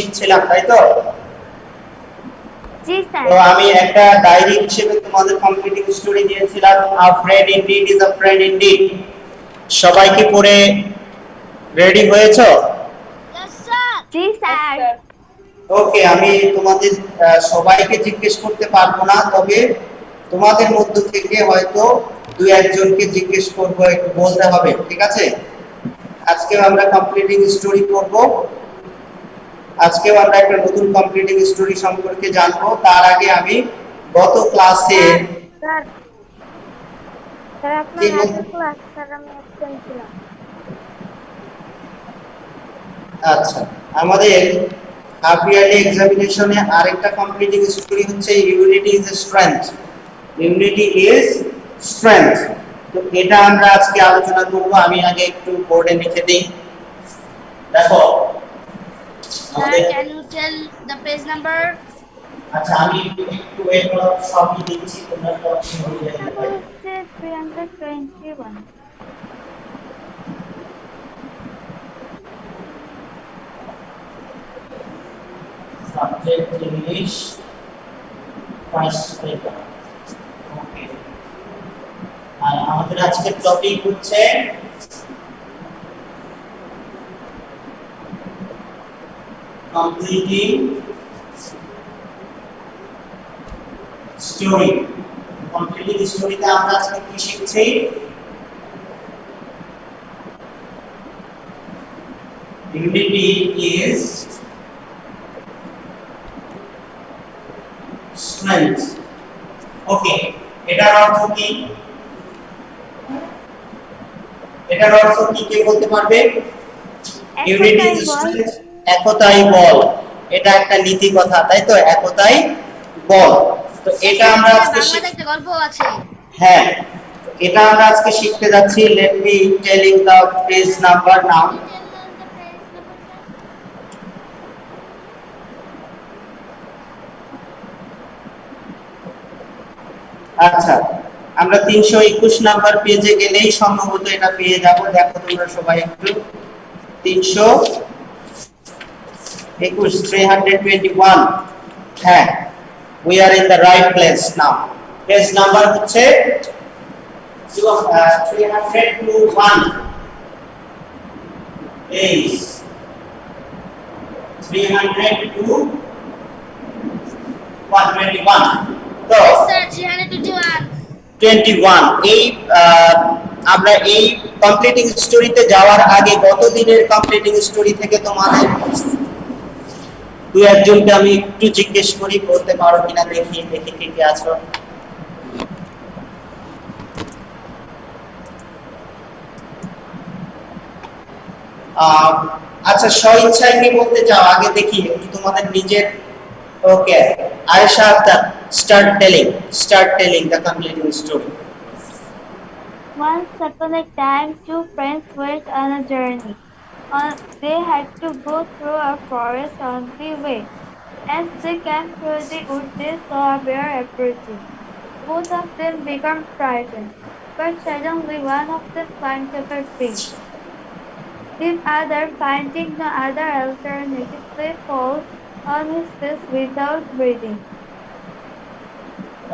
শিখছিলাম, তাই তো? জি স্যার। তো আমি একটা ডায়েরি হিসেবে তোমাদের কমপ্লিটিং স্টোরি দিয়েছিলাম, আ friend indeed is a friend indeed. সবাই কি পড়ে রেডি হয়েছো? জি স্যার। ওকে, আমি তোমাদের সবাইকে জিজ্ঞেস করতে পারবো না, তবে তোমাদের মধ্য থেকে হয়তো দুই একজনকে জিজ্ঞেস করবো, একটু বলতে হবে, ঠিক আছে? আজকেও আমরা কমপ্লিটিং স্টোরি করব। আজকেও আমরা একটা নতুন কমপ্লিটিং স্টোরি সম্পর্কে জানবো। তার আগে আমি গত ক্লাসে স্যার স্যার আপনার আগের ক্লাস স্যার আমি অ্যাবসেন্ট ছিলাম। আচ্ছা, আমাদের হাফ ইয়ারলি এক্সামিনেশনে আরেকটা কমপ্লিটিং স্টোরি হচ্ছে unity is strength. Unity is strength. তো এটা আমরা আজকে আলোচনা করব। আমি আগে একটু বোর্ডে লিখে দিই। দেখো Sir, can you tell the page number? আচ্ছা, আমি একটু ওয়েট করো, সবই দিচ্ছি, তোমরা তো হয়ে যাবে। হচ্ছে 321। Subject English, first paper. Okay, আর আমাদের আজকের টপিক হচ্ছে কমপ্লিটিং স্টোরি। কমপ্লিটিং স্টোরিতে আমরা আজকে কি শিখছি? Unity is strength. ওকে, এটার অর্থ কি? এটার অর্থ কি কে বলতে পারবে? ইউনিটি ইজ স্ট্রেংথ, একতাই বল। এটা একটা নীতি কথা, তাই তো? একতাই বল। তো এটা আমরা আজকে বাংলাতে একটা গল্প আছে। হ্যাঁ, এটা আমরা আজকে শিখতে যাচ্ছি। Let me tell you the page number now. আচ্ছা, আমরা 321 নাম্বার পেজে গেলেই সম্ভবত এটা পেয়ে যাব। দেখো তোমরা সবাই একটু, 321, 321। হ্যাঁ, we are in the right place now. Page number হচ্ছে 321। পেজ 302 121। তো Sir, 321. 21 এই আমরা এই কমপ্লিটিং স্টোরিতে যাওয়ার আগে গত দিনের কমপ্লিটিং স্টোরি থেকে তোমাদের দুই একজনকে আমি একটু জিজ্ঞেস করি, বলতে পারো কিনা দেখি কে কে আছো। আচ্ছা, স্বইচ্ছায় কি বলতে চাও আগে দেখি একটু তোমাদের নিজের। Okay, Ayesha Akhtar, start telling the completing story. Once upon a time, two friends went on a journey. They had to go through a forest on the way. As they came through the wood, they saw a bear approaching. Both of them became frightened, but suddenly one of them climbed up a tree. The other, finding no other alternative, lay falls on his face without breathing.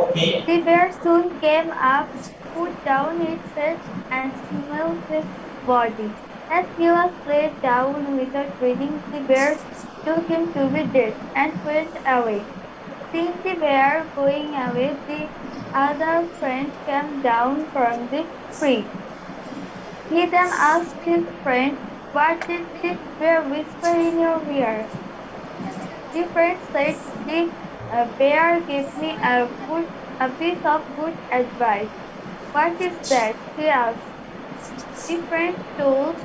Okay. The bear soon came up, put down its head, and smelled his body. As he was laid down without breathing, the bear took him to be dead and went away. Seeing the bear going away, the other friend came down from the tree. He then asked his friend, "What did this bear whisper in your ear?" The friend said, "The bear gave me a piece of good advice." "What is that?" he asked. The friend told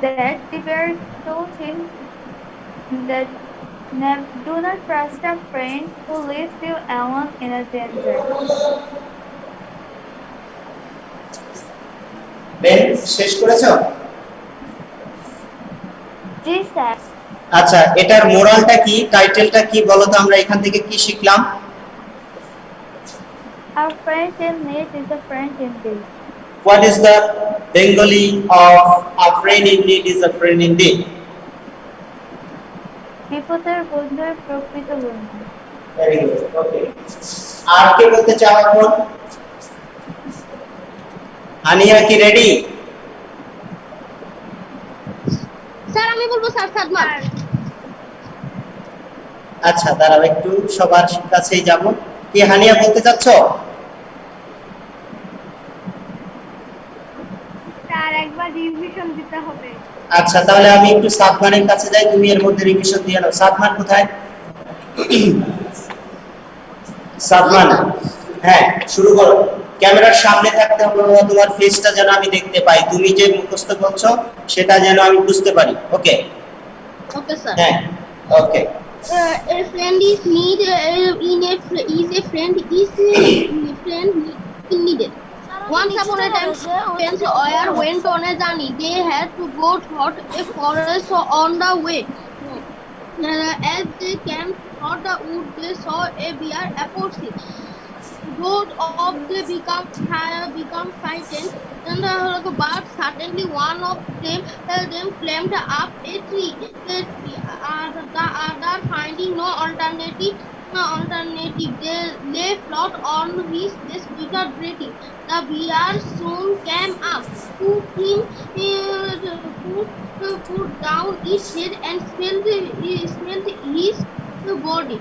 that the bear told him that do not trust a friend who leaves you alone in a danger. Ben, শেষ করেছো? জি sir. আচ্ছা, এটার মোরালটা কি, টাইটেলটা কি বলো তো? আমরা এখান থেকে কি শিখলাম? A friend in need is a friend indeed. What is the Bengali of a friend in need is a friend indeed? বিপদের বন্ধুই প্রকৃত বন্ধু। ভেরি গুড, ওকে। আর কে বলতে চাও এখন? আনিয়া কি রেডি? স্যার আমি বলবো স্যার সাদমান। আচ্ছা, দাঁড়াও একটু সবার কাছেই যাব। কি হানিয়া বলতে চাচ্ছ? স্যার একবার রিভিশন দিতে হবে। আচ্ছা, তাহলে আমি একটু সাদমানের কাছে যাই, তুমি এর মধ্যে রিভিশন দিয়ে নাও। সাদমান কোথায়? সাদমান, হ্যাঁ শুরু করো। ক্যামেরার সামনে থাকতে হবে বাবা, তোমার ফেসটা যেন আমি দেখতে পাই, তুমি যে মুখস্থ করছো সেটা যেন আমি বুঝতে পারি। ওকে? Okay sir. হ্যাঁ, okay. A friend is need in a is a friend is friend in needed. Once upon a time, friends went on a journey. They had to go through a forest on the way. As they came through the wood, they saw a bear approaching. Both of them become frightened. Then but suddenly one of them climbed up a tree. The other finding no alternative. They float on which they without breathing. The bear soon came up, put down its head and smelled his body.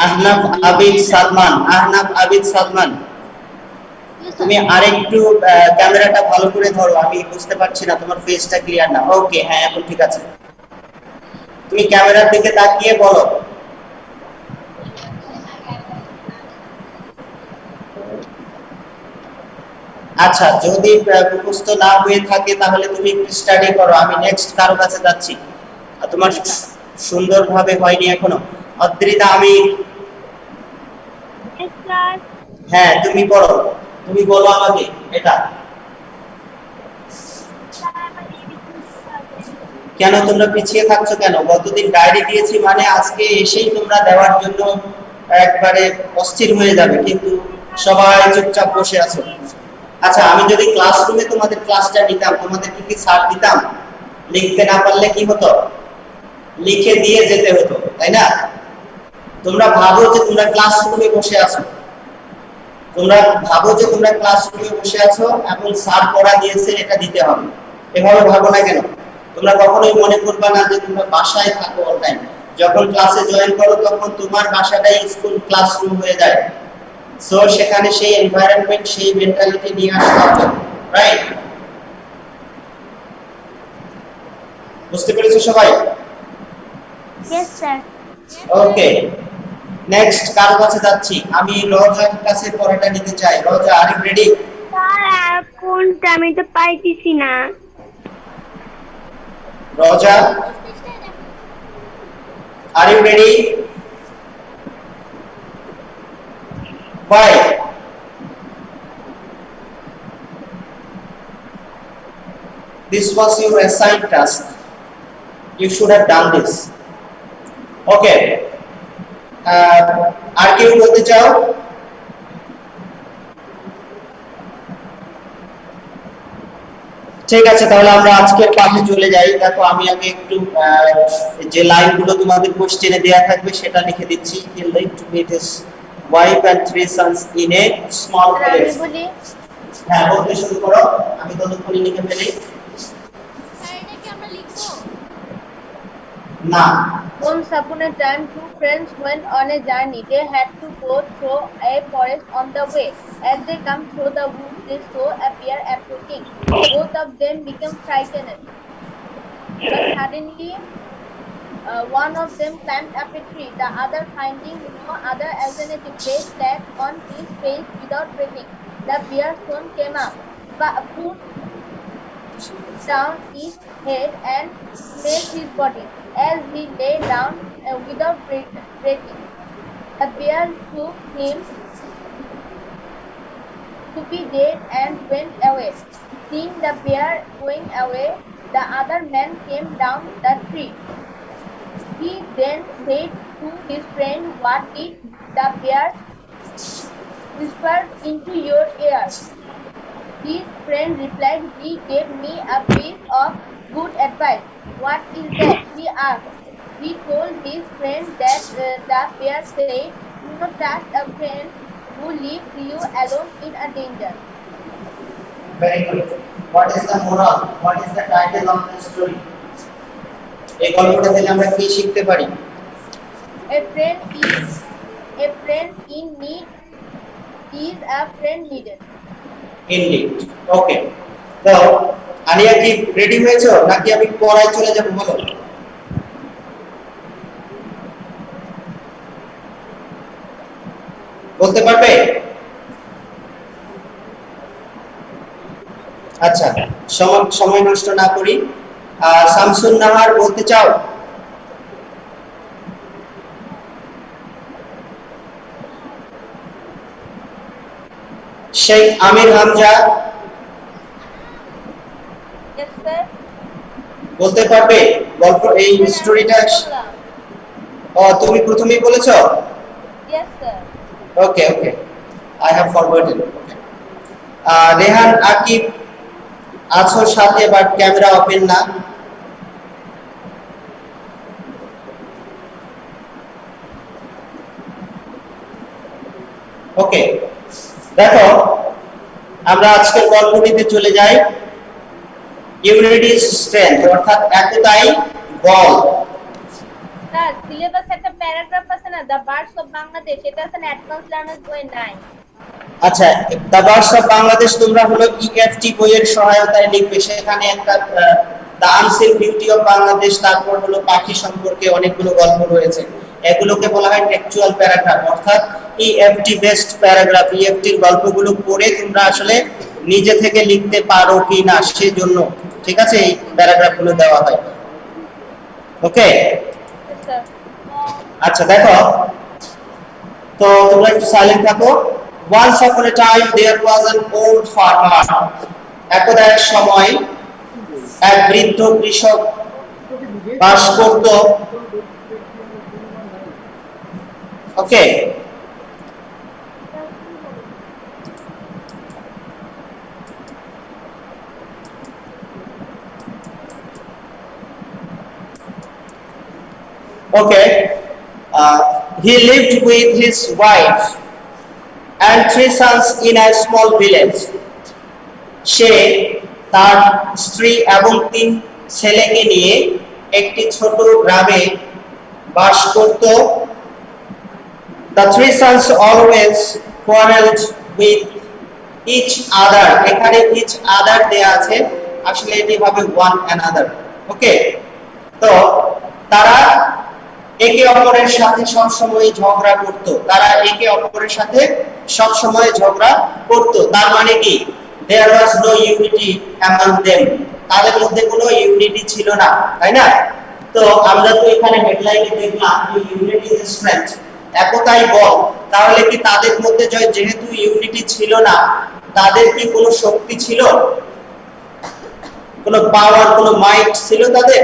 Ahnaf Abid Salman, Ahnaf Abid Salman, Yes, sir. তুমি আরেকটু ক্যামেরাটা ভালো করে ধরো, আমি বুঝতে পারছি না, তোমার ফেসটা ক্লিয়ার না। ওকে, হ্যাঁ এখন ঠিক আছে। তুমি ক্যামেরার দিকে তাকিয়ে বলো। আচ্ছা, যদি মুখস্থ না হয়ে থাকে তাহলে তুমি একটু স্টাডি করো, আমি নেক্সট কারো কাছে যাচ্ছি। আর তোমার সুন্দরভাবে হয়নি এখনো। অদ্রিতা, আমি স্যার হ্যাঁ তুমি পড়ো, তুমি বলো আমাকে এটা। কেন তোমরা পিছিয়ে থাকছো কেন? গতদিন ডায়েরি দিয়েছি মানে আজকে এসেই তোমরা দেওয়ার জন্য একবারে অস্থির হয়ে যাবে, কিন্তু সবাই চুপচাপ বসে আছো। আচ্ছা, আমি যদি ক্লাসরুমে তোমাদের ক্লাসটা নিতাম, তোমাদের কি ছাড় দিতাম? লিখতে না পারলে কি হতো? লিখে দিয়ে যেতে হতো, তাই না? তোমরা ভাবো যে তোমরা ক্লাসরুমে বসে আছো, তোমরা ভাবো যে তোমরা ক্লাসরুমে বসে আছো এবং স্যার পড়া দিয়েছে এটা দিতে হবে, এভাবে ভাবো না কেন? তোমরা কখনোই মনে করবে না যে তোমরা বাসায় থাকো অল টাইম। যখন ক্লাসে জয়েন করো তখন তোমার বাসাটাই স্কুল ক্লাসরুম হয়ে যায়। সো সেখানে সেই এনভায়রনমেন্ট, সেই মেন্টালিটি নিয়ে আসতে হবে, রাইট? বুঝতে পেরেছো সবাই? Yes sir. ওকে, নেক্সট কার কাছে যাচ্ছি? আমি রোজার কাছে পড়াটা নিতে চাই। রোজা, আর ইউ রেডি? স্যার কোনটা আমি তো পাইতেছি না। Roza, are you ready? Why? This was your assigned task. You should have done this. Okay. আর কেউ বলতে চাও? ঠিক আছে, তাহলে আমরা আজকের পাঠে চলে যাই। দেখো আমি আগে একটু যে লাইনগুলো তোমাদের কোশ্চেনে দেয়া থাকবে সেটা লিখে দিচ্ছি। He lived with his wife and 3 sons in a small আমি village. বলি হ্যাঁ, বলতে শুরু করো, আমি ততক্ষণে লিখে ফেলি। স্যার এটা কি আমরা লিখবো? না, Once upon a time, two friends went on a journey. They had to go through a forest on the way. As they come through the woods, they saw a bear approaching. Both of them became frightened. But suddenly, one of them climbed up a tree. The other, finding no other alternative, they sat on his face without breathing. The bear soon came up, but put down his head and smelled his body. As he lay down without breathing, the bear took him to be dead and went away. Seeing the bear going away, the other man came down the tree. He then said to his friend, "What did the bear whisper into your ear?" His friend replied, "He gave me a piece of good advice." "What is that?" he asked. He told his friend that the bear said, "Do not trust a friend who leaves you alone in a danger." Very good. What is the moral? What is the title of the story? এই গল্পটা থেকে আমরা কি শিখতে পারি? A friend in need is a friend needed. Indeed. Okay. তো আনিয়া কি রেডি হয়েছো নাকি আমি পড়ায় চলে যাব বলো? বলতে পারবে? আচ্ছা, সময় নষ্ট না করি। শামসুন নাহার বলতে চাও? শেখ আমির হামজা Yes, sir. বলতে পারবে গল্প এই স্টোরিটা? ও তুমি প্রথমেই বলেছো? Yes, sir. Okay okay, I have forgotten. Okay, Rehan Akib আছো সাথে, বাট ক্যামেরা ওপেন না। ওকে, দেখো আমরা আজকের গল্পটিতে চলে যাই। ইউনিটি স্ট্রেংথ অর্থাৎ একতাই বল। স্যার সিলেবাস একটা প্যারাগ্রাফ আছে না, দ্য বার্ডস অফ বাংলাদেশ, এটা আছে না অ্যাডভান্স লার্নার্স বই 9। আচ্ছা, দ্য বার্ডস অফ বাংলাদেশ তোমরা হলো ইএফটি বইয়ের সহায়তায় লিখবে। সেখানে একটা the unseen beauty of Bangladesh, তারপর হলো পাখি সম্পর্কে অনেকগুলো গল্প রয়েছে। এগুলোকে বলা হয় টেক্সচুয়াল প্যারাগ্রাফ, অর্থাৎ ইএফটি বেসড প্যারাগ্রাফ। ইএফটির গল্পগুলো পড়ে তোমরা আসলে নিজে থেকে লিখতে পারো কি না সেজন্য, ঠিক আছে, এই প্যারাগ্রাফগুলো দেওয়া হয়। ওকে, আচ্ছা দেখো তো তোমরা একটু সাইলেন্ট থাকো। Once upon a time there was an old farmer. একদা এক সময় এক বৃদ্ধ কৃষক বাস করত। ওকে, okay, he lived with his wife and 3 sons in a small village. সে তার স্ত্রী এবং 3 ছেলেকে নিয়ে একটি ছোট গ্রামে বাস করত। The 3 sons always quarreled with each other. এখানে each other দেয়া আছে, আসলে এটি হবে one another. ওকে, তো তারা একে অপরের সাথে সব সময় ঝগড়া করত। তার মানে কি, there was no unity among them. তাদের মধ্যে কোনো ইউনিটি ছিল না, তাই না? তো আমরা তো এখানে হেডলাইনে দেখলাম ইউনিটি ইজ স্ট্রেংথ, একতাই বল। তাহলে কি তাদের মধ্যে যেহেতু ইউনিটি ছিল না, তাদের কি কোনো শক্তি ছিল, কোনো পাওয়ার, কোনো মাইট ছিল তাদের?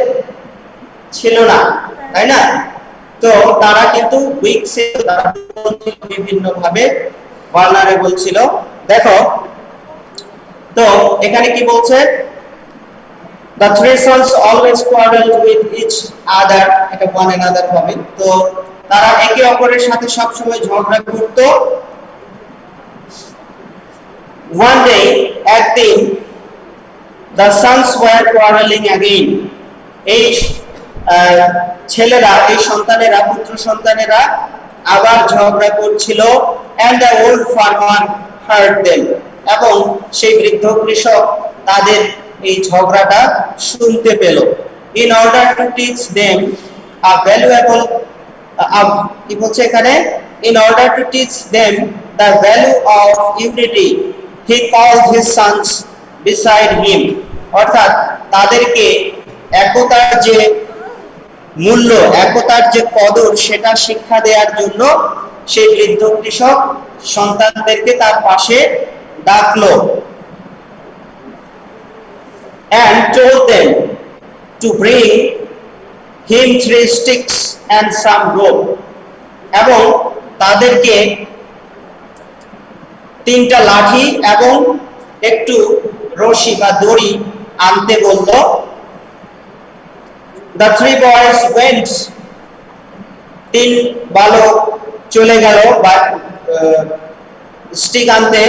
ছিল না, তাই না? তো তারা কিন্তু উইক ছিল, তারা বিভিন্ন ভাবে ভালনারেবল ছিল। দেখো তো এখানে কি বলছে, the 3 sons always quarreled with each other, এটা one another হবে। তো তারা একে অপরের সাথে সব সময় ঝগড়া করত। one day, একদিন, the sons were quarreling again. এই ছেলেরা, এই সন্তানেরা, পুত্র সন্তানেরা আবার ঝগড়া করছিল। and the old farmer heard them. এবং সেই বৃদ্ধ কৃষক তাদের এই ঝগড়াটা শুনতে পেল। in order to teach them a valuable কি বলছে এখানে, in order to teach them the value of unity he called his sons beside him. অর্থাৎ তাদেরকে একতার যে মূল্য, একতার যে কদর, সেটা শিক্ষা দেওয়ার জন্য সেই বৃদ্ধ কৃষক সন্তানদেরকে তার পাশে ডাকলো। and told them to bring him 3 sticks and some rope. এবং তাদেরকে 3টা লাঠি এবং একটু রশি বা দড়ি আনতে বলল। The three boys went, তিন বালক চলে গেল স্টিক আনতে,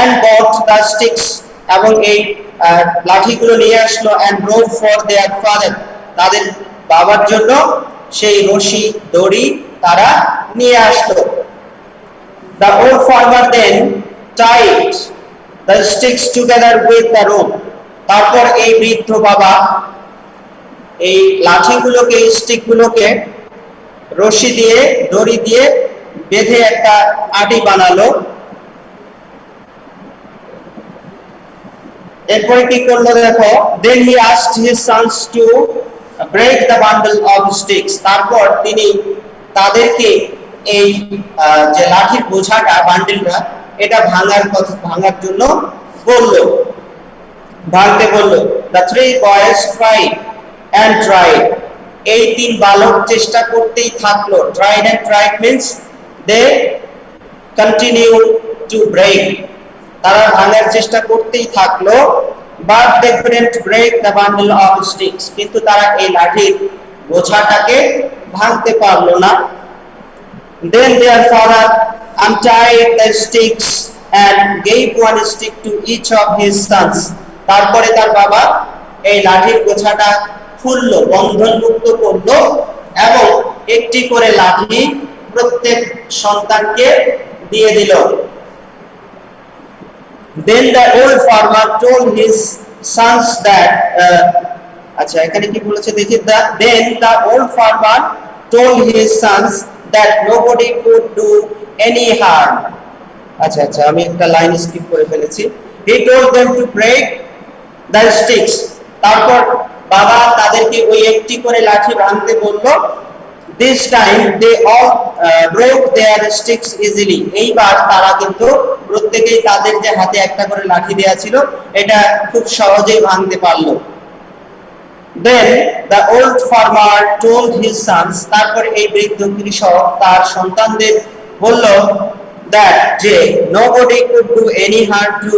and bought the sticks, এবং এই লাঠিগুলো নিয়ে আসলো, and rope for their father, তাদের বাবার জন্য সেই রশি দড়ি তারা নিয়ে আসলো। The old farmer then tied the sticks together with the rope, তারপর এই বৃদ্ধ বাবা এই লাঠিগুলোকে, স্টিকগুলোকে রশি দিয়ে, দড়ি দিয়ে বেঁধে একটা আটি বানালো। এরপরে কি করলো দেখো, then he asked his sons to break the bundle of sticks, তারপর তিনি তাদেরকে এই যে লাঠির বোঝাটা, বান্ডেলটা, এটা ভাঙার জন্য বলল, ভাঙতে বলল। The three boys tried and tried, এই তিন বালক চেষ্টা করতেই থাকলো। Tried and tried means they continue to break, তারা ভাঙার চেষ্টা করতেই থাকলো। But they couldn't break the bundle of sticks, কিন্তু তারা এই লাঠির বোঝাটাকে ভাঙতে পারলো না। Then their father untied the sticks and gave one stick to each of his sons, তারপরে তার বাবা এই লাঠির বোঝাটা খুললো, বন্ধন মুক্ত করলো, এবং একটি করে লাঠি প্রত্যেক সন্তানকে দিয়ে দিল। Then the old farmer told his sons that আচ্ছা এখানে কি বলেছে দেখি, then the old farmer told his sons that nobody could do any harm. আচ্ছা আচ্ছা আমি একটা লাইন স্কিপ করে ফেলেছি। He told them to break the sticks, তারপর বাবা তাদেরকে ওই একটি করে লাঠি ভাঙতে বলল। This time they all broke their sticks easily, এইবার তারা কিন্তু প্রত্যেকেই তাদের যে হাতে একটা করে লাঠি দেয়া ছিল এটা খুব সহজেই ভাঙতে পারলো। Then the old farmer told his sons, তারপর এই বৃদ্ধ কৃষক তার সন্তানদের বলল that যে nobody could do any harm to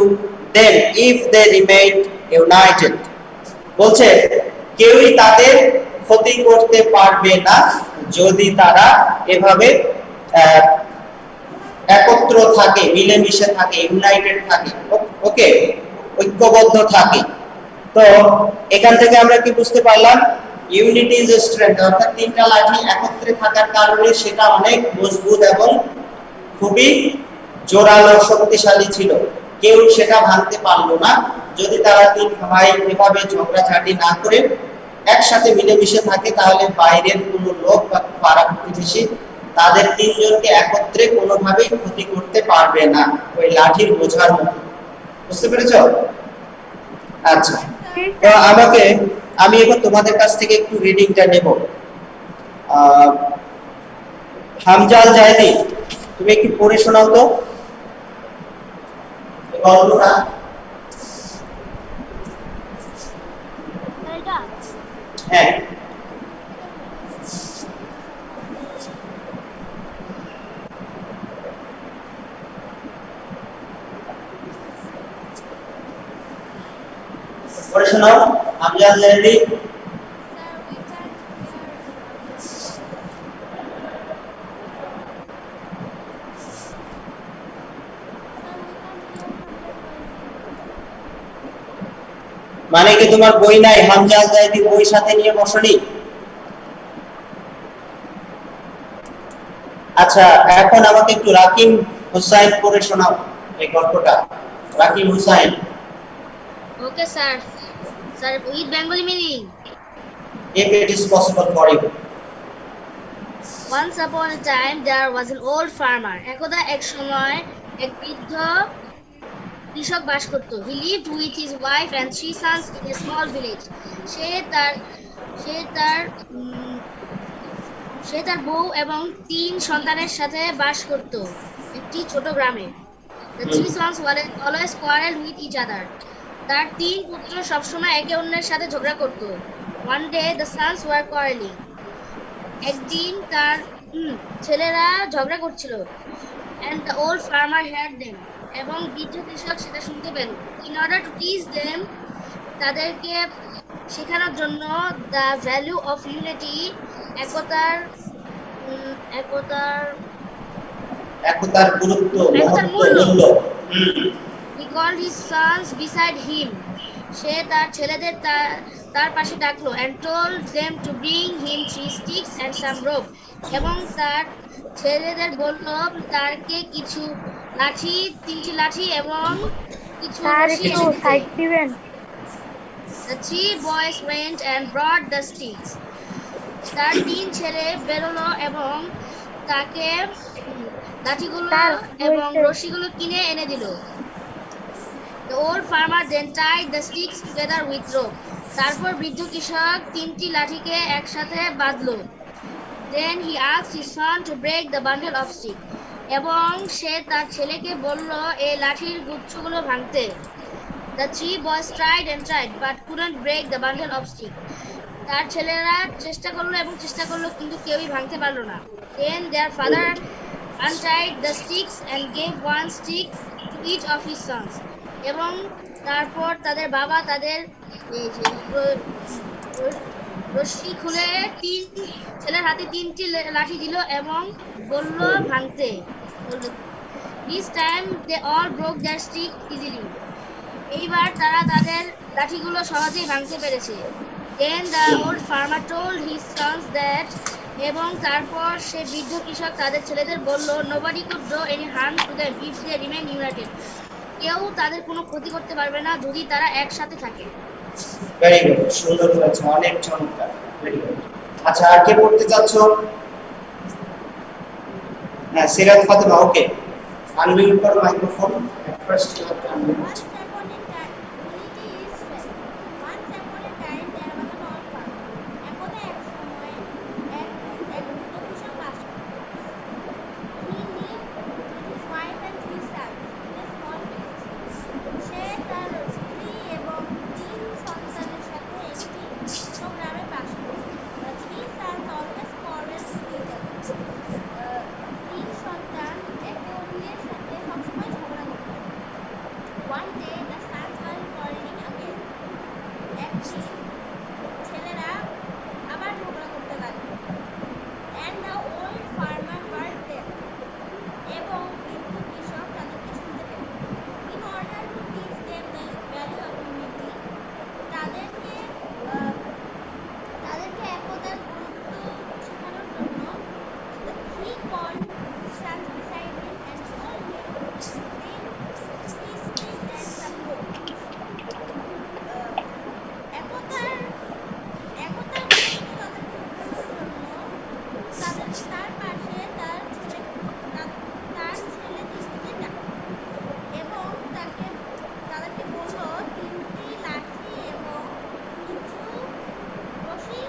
them if they remained united, বলছে কেউই তাদের ক্ষতি করতে পারবে না যদি তারা এভাবে একত্র থাকে, মিলেমিশে থাকে, ইউনাইটেড থাকে, ওকে, ঐক্যবদ্ধ থাকে। তো এখান থেকে আমরা কি বুঝতে পারলাম, ইউনিটি ইজ স্ট্রেংথ, অর্থাৎ তিনটা লাঠি একত্রে থাকার কারণে সেটা অনেক মজবুত এবং খুবই জোরালো, শক্তিশালী ছিল, কেউ সেটা ভাঙতে পারলো না। যদি তারা তিন ভাই এভাবে ঝগড়াঝাটি না করে একসাথে মিলেমিশে থাকে, তাহলে বাইরের কোনো লোক বা পাড়া প্রতিবেশী তাদের তিনজনকে একত্রে কোনোভাবেই ক্ষতি করতে পারবে না, ওই লাঠির বোঝার মতো। বুঝতে পেরেছো? আচ্ছা, তো আমি এখন তোমাদের কাছ থেকে একটু রিডিংটা নেব। হামজা আল জাহেদি, তুমি একটু পড়ে শোনাও তো গল্পটা। হ্যাঁ, পড়ে শোনাও হামজা আল জাহেদি। মানে কি তোমার বই নাই, হামজা আল জাহেদি বই সাথে নিয়ে বসনি? আচ্ছা, এখন আমাকে একটু রাকিম হুসাইন পড়ে শোনাও এই গল্পটা। Rakim Hussain. Okay sir. Sir with Bengali meaning. If it is possible for you. Once upon a time there was an old farmer. একদা এক সময় এক বৃদ্ধ কৃষক বাস করত। He lived with his wife and 3 sons in a small village. সে তার বউ এবং 3 সন্তানের সাথে বাস করত একটি ছোট গ্রামে। The 3 sons always quarreled with each other. তার 3 পুত্র সবসময় একে অন্যের সাথে ঝগড়া করত। One day the sons were quarreling. একদিন তার ছেলেরা ঝগড়া করছিল। And the old farmer heard them. এবং বৃদ্ধ কৃষক সেটা শুনতে পেল। In order to teach them, তাদেরকে শেখানোর জন্য দ্য ভ্যালু অফ ইউনিটি, একতার একতার একতার গুরুত্ব, একতার মহত্ব, মূল্য। মূল্য। হুম। He called his sons beside him. সে তার ছেলেদের তার পাশে ডাকলো and told them to bring him 3 sticks and some rope. এবং তার ছেলেদের বলল তারকে কিছু লাঠি, 3টি লাঠি এবং কিছু স্যার রশি একটু এনে দিতে। সাইড দিবেন। The 3 boys went and brought the sticks. তার 3 ছেলে বেরোলো এবং তাকে লাঠিগুলো স্যার এবং হয়েছে। রশিগুলো কিনে এনে দিল। The old farmer then tied the sticks together with rope. তারপর বৃদ্ধ কৃষক 3টি লাঠিকে একসাথে বাঁধলো। Then he asked his son to break the bundle of sticks. এবং সে তার ছেলেকে বলল এই লাঠির গুচ্ছগুলো ভাঙতে। The 3 boys tried and tried but couldn't break the bundle of sticks. তার ছেলেরা চেষ্টা করলো এবং চেষ্টা করলো কিন্তু কেউই ভাঙতে পারলো না। Then their father untied the sticks and gave 1 stick to each of his sons. এবং তারপর তাদের বাবা তাদের এই যে রশি খুলে 3 ছেলের হাতে 3টি লাঠি দিল এবং বলল ভাঙতে। This time they all broke their stick easily. এইবার তারা তাদের লাঠিগুলো সহজেই ভাঙতে পেরেছে। Then the old farmer told his sons that, এবং তারপর সে বৃদ্ধ কৃষক তাদের ছেলেদের বলল nobody could do any harm to them if they remain united. কেউ তাদের কোনো ক্ষতি করতে পারবে না যদি তারা একসাথে থাকে। ভেরি গুড, সুন্দর বলেছো, অনেক চমৎকার, ভেরি গুড। আচ্ছা, আর কে পড়তে চাচ্ছ? হ্যাঁ, সিরাত ফাতেমা, ওকে। আনমিউট করো microphone. At first you have to unmute. Once upon a time, unity is strength. Once upon a time, there was an old farmer. একদা এক সময়ে এক বৃদ্ধ কৃষক বাস করত। He lived with his wife and 3 sons in a small village. সে তার স্ত্রী এবং 3 সন্তানের সাথে একটি ছোট গ্রামে বাস করত। The 3 sons always quarreled with each other. 3 সন্তান একে অন্যের সাথে সবসময় ঝগড়া করত। One day the sons were quarreling again. একদিন ছেলেরা আবার ঝগড়া করতে লাগলো। And the old farmer heard them. এবং বৃদ্ধ কৃষক তাদেরকে শুনতে পেল। In order to teach them the value of unity, তাদেরকে একতার গুরুত্ব শেখানোর জন্য he called his sons beside him and told him to bring 3 sticks and some rope. একতার গুরুত্ব তাদেরকে শেখানোর জন্য তার পাশে তার ছেলে 3টিকে ডাকল এবং তাদেরকে বলল 3টি লাঠি এবং কিছু রশি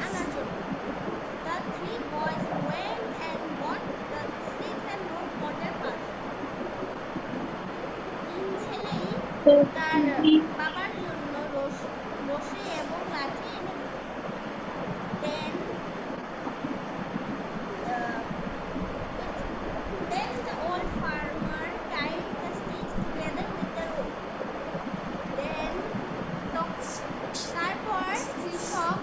আনার জন্য। The 3 boys went and bought the sticks and rope for their father. 3 ছেলেই তার বাবার জন্য রশি এবং লাঠি এনে দিল। Then the old farmer tied the sticks together with the rope. Then তারপর কৃষক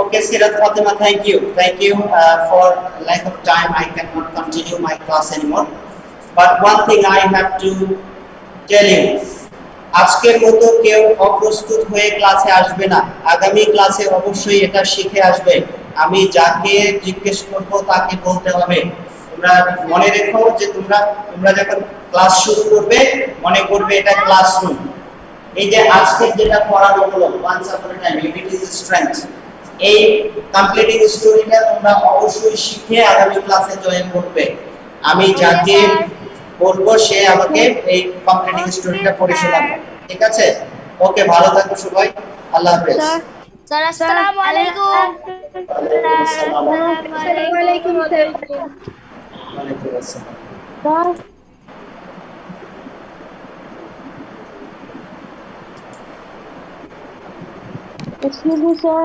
Okay, Sirat Fatima, thank you. For lack of time, I cannot continue my class anymore. But one thing I have to tell you, আজকের মতো কেউ অপ্রস্তুত হয়ে ক্লাসে আসবে না। আগামী ক্লাসে অবশ্যই এটা শিখে আসবে। আমি যাকে জিজ্ঞেস করব তাকে বলতে হবে। তোমরা মনে রেখো যে তোমরা যখন ক্লাস শুরু করবে মনে করবে এটা ক্লাসরুম। এই যে আজকের যেটা পড়ানো হলো once upon a time, unity is strength, এই কমপ্লিটিং স্টোরিটা তোমরা অবশ্যই শিখে আগামী ক্লাসে জয়েন করবে। আমি যাকে বলবো সে আমাকে এই কমপ্লিটিং স্টোরিটা পড়ে শোনাবে, ঠিক আছে? ওকে, ভালো থাকো সবাই, আল্লাহ হাফেজ। স্যার আসসালামু আলাইকুম। আসসালামু আলাইকুম স্যার। ওয়ালাইকুম আসসালাম। Sir excuse me sir